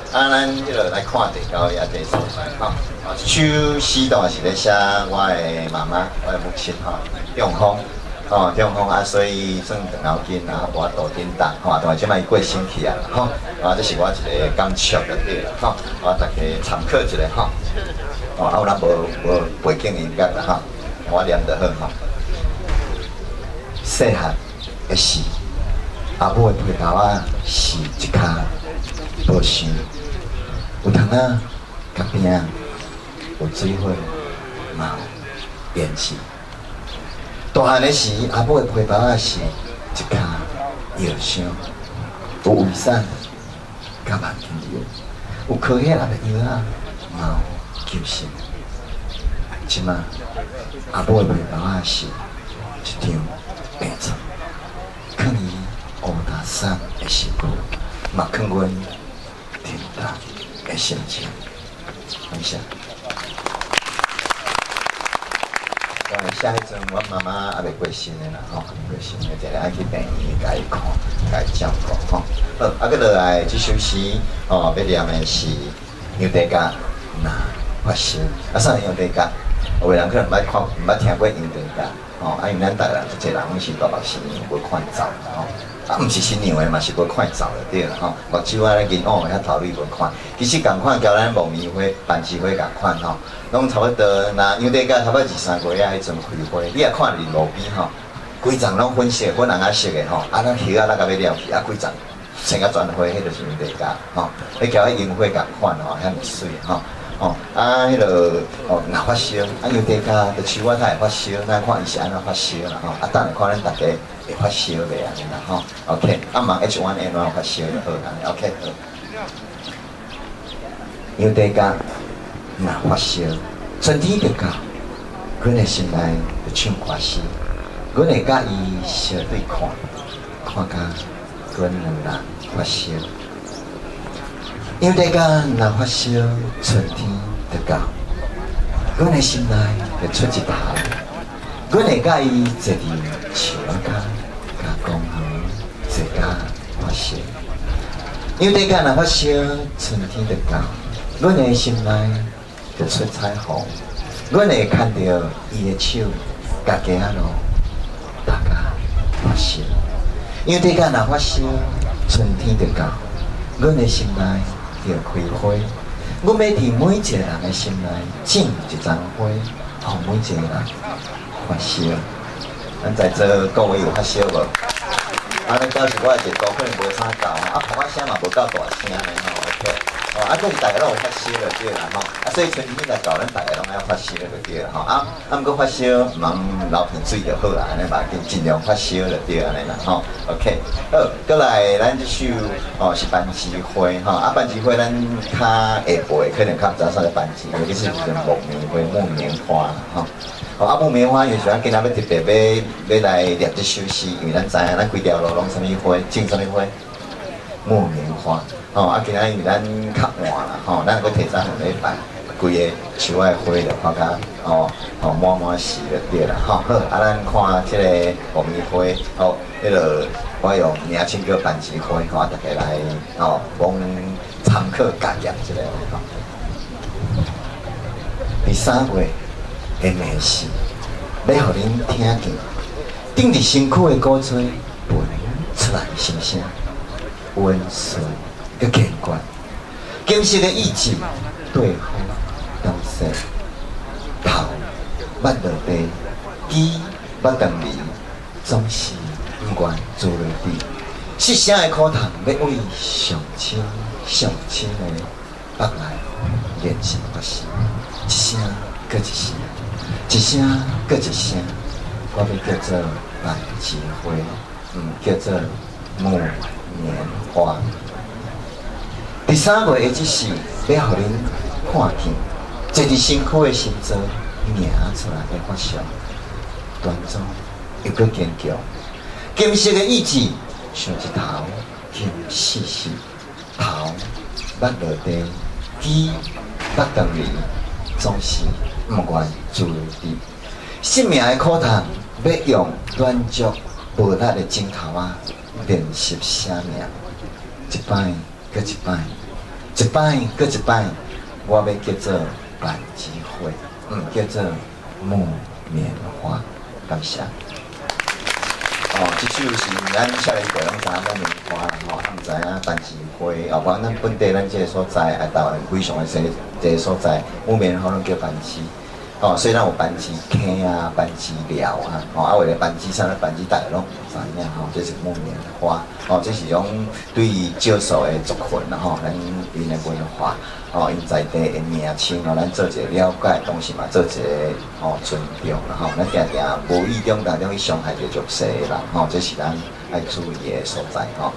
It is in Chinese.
咱迄落来看地高也第所在吼。首诗段是咧写我的妈妈，我的母亲吼，中风。中风啊，所以算长后筋啊，无法度顶当吼，但是即摆伊过身去啊吼，这是我一个感触就对啦吼，大家参考一下吼。有咱无背景音乐啦吼，我念得好吼。细汉的时，阿母的皮包啊是一骹无想，有虫仔甲边有水火嘛有烟气。大汉的时，阿母的皮包啊是一骹药箱，有胃散甲万金油，有科学的药啊嘛有救生。即马阿母的皮包啊是一张病床，放伊乌大伞的身躯，嘛放阮平淡的心情。感谢。下迄阵，阮妈妈还未过身的啦，吼，过身的，一日爱去病院甲伊看，甲伊照顾，吼。好，佮落来这首诗，要念的是杨地甲那发烧。啥杨地甲？有的人可能毋捌听过杨地甲，因为咱台湾一个人是大目新娘无看走，毋是新娘的嘛是无看走就对啦，目睭啊咧银黑遐头你无看，其实共款交咱木棉花、番薯花共款吼。拢差不多，那杨地甲差不多2、3个月迄阵开花，你也看伫路边吼，规丛拢粉色、粉红仔色的吼，咱叶咱甲要了去，规丛成个全花，迄就是杨地甲吼。迄交迄樱花共款吼，遐尼水吼。迄落若发烧，杨地甲就像我他会发烧，咱看伊是安怎发烧啦吼。等下看咱大家会发烧袂安尼啦吼。OK，问 H1N1 发烧就好啦。OK， 好。杨地甲。若发烧，春天就到，阮的心内就唱歌诗，阮会甲伊相对看，看甲阮两人发烧。因为甲若发烧，春天就到，阮的心内就出一头，阮会甲伊坐伫树仔骹，甲公园坐甲发烧。因为甲若发烧，春天就到，阮的心内就出彩虹，阮会看到伊的手，家己啊咯，大家发烧。因为甲若发烧，春天就到，阮的心内就开花。阮要伫每一个人的心内种一丛花，互每一个人发烧。咱在座各位有发烧无？咱表示我的热度可能无啥高，呼我声嘛无够大声的吼 ，OK。这是大家拢有发烧就对啦吼，所以春天来到，咱大家拢爱发烧就对啦吼。毋过发烧毋通流鼻水就好啦，安尼嘛，尽量发烧就对安尼啦吼。OK， 好，过来咱这首是番薯花吼，番薯花咱较下辈可能较毋知啥个番薯花，其实就是木棉花、木棉花吼。木棉花，因为像今仔要特别要来念这首诗，因为咱知影咱规条路拢啥物花，种啥物花？木棉花。今仔因为咱较晚啦，咱搁提早两礼拜，规个树仔花就看甲满时就对啦，好，咱看即个木棉花，迄落我用名称叫番薯花，大家来讲参考加减一下吼。第3月的暝时，要互恁听见，顶伫身躯的鼓吹闻出来的声声，温顺。个见惯，金色的意志对风东西，头捌落地，肌捌动离，总是不愿做落地。失声的苦痛要为上亲的北来练习发声，一声搁一声，一声搁一声，我要叫做番薯花，叫做木棉花。第3月的这是要互恁看见，坐伫身躯的心脏鸣出来的发烧，端庄又搁坚强。金色的意志像一头金细细，头捌落地，肌捌动离，总是毋愿自地。生命的苦痛要用软足无力的指头练习写名，一摆搁一摆。一摆搁一摆，我要叫做板机会，叫做木棉花，感谢。这首是咱少年辈拢知影木棉花啦，啊毋知影板机会，不然咱本地咱这个所在，台湾非常的这个所在，木棉花拢叫板机。虽然有板机坑啊、板机寮啊，为了板机啥咧板机，大家拢唔知影这是木棉花，这是种对于少数的族群啦，咱因的文化，因在地的名称咱做一个了解，同时嘛做一个尊重啦，咱定定无意中当中去伤害着弱势的人，这是咱爱注意的所在，好，